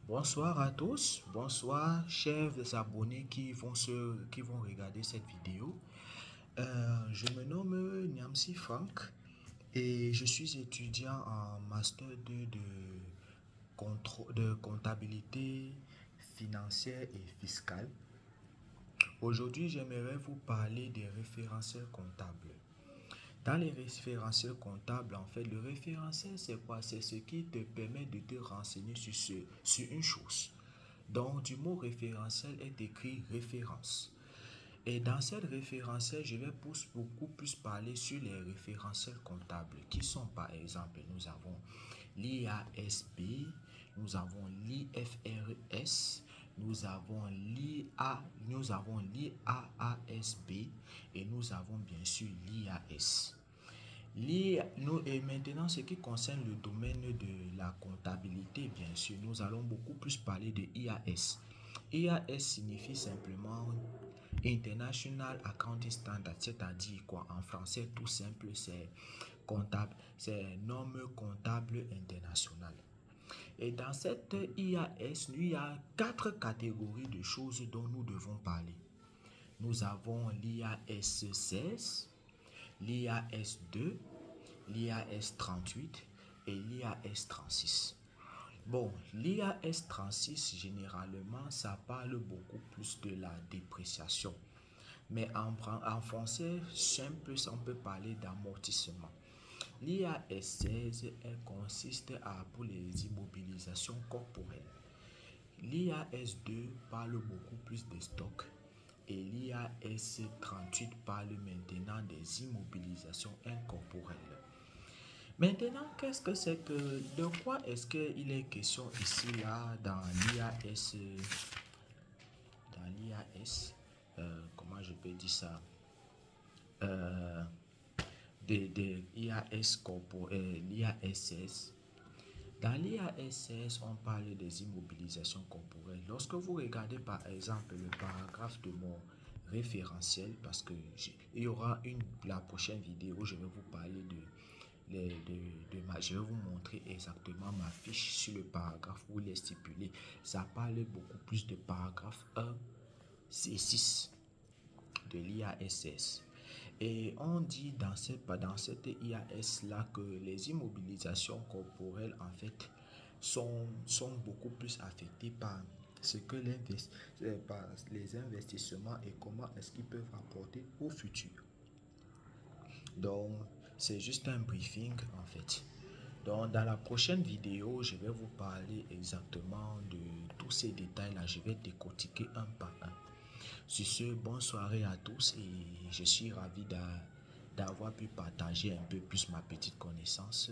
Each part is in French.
Bonsoir à tous, bonsoir chers abonnés qui vont regarder cette vidéo. Je me nomme Niamsi Frank et je suis étudiant en master 2 de comptabilité financière et fiscale. Aujourd'hui, j'aimerais vous parler des référentiels comptables. Dans les référentiels comptables, en fait, le référentiel, c'est quoi? C'est ce qui te permet de te renseigner sur une chose. Donc, du mot référentiel est écrit référence. Et dans cette référentiel, je vais beaucoup plus parler sur les référentiels comptables qui sont par exemple, nous avons l'IASB, nous avons l'IFRS, nous avons l'IAASB et nous avons bien sûr l'IAS. Et maintenant, ce qui concerne le domaine de la comptabilité, bien sûr, nous allons beaucoup plus parler de IAS. IAS signifie simplement International Accounting Standard, c'est-à-dire quoi en français tout simple, c'est comptable, c'est norme comptable internationale. Et dans cette IAS, il y a quatre catégories de choses dont nous devons parler. Nous avons l'IAS 16, l'IAS 2, l'IAS 38 et l'IAS 36. Bon, l'IAS 36, généralement, ça parle beaucoup plus de la dépréciation. Mais en français simple, on peut parler d'amortissement. L'IAS 16, elle consiste pour les immobilisations corporelles. L'IAS 2 parle beaucoup plus des stocks. Et l'IAS 38 parle maintenant des immobilisations incorporelles. Maintenant, qu'est-ce que c'est que, de quoi est-ce qu'il est question ici, là, dans l'IAS, comment je peux dire ça, des IAS l'IASS. Dans l'IASS, on parle des immobilisations corporelles. Lorsque vous regardez par exemple le paragraphe de mon référentiel, parce que il y aura la prochaine vidéo où je vais vous parler je vais vous montrer exactement ma fiche sur le paragraphe où il est stipulé. Ça parle beaucoup plus de paragraphe 1 et 6 de l'IASS. Et on dit dans cette IAS-là que les immobilisations corporelles, en fait, sont beaucoup plus affectées par ce que par les investissements et comment est-ce qu'ils peuvent rapporter au futur. Donc, c'est juste un briefing, en fait. Donc, dans la prochaine vidéo, je vais vous parler exactement de tous ces détails-là. Je vais décortiquer un par un. Sur ce, bonne soirée à tous et je suis ravi d'avoir pu partager un peu plus ma petite connaissance,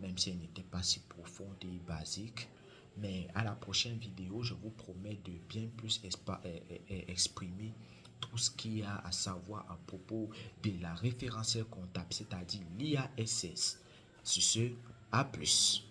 même si elle n'était pas si profonde et basique. Mais à la prochaine vidéo, je vous promets de bien plus exprimer tout ce qu'il y a à savoir à propos de la référentiel comptable, c'est-à-dire l'IASS. Sur ce, à plus.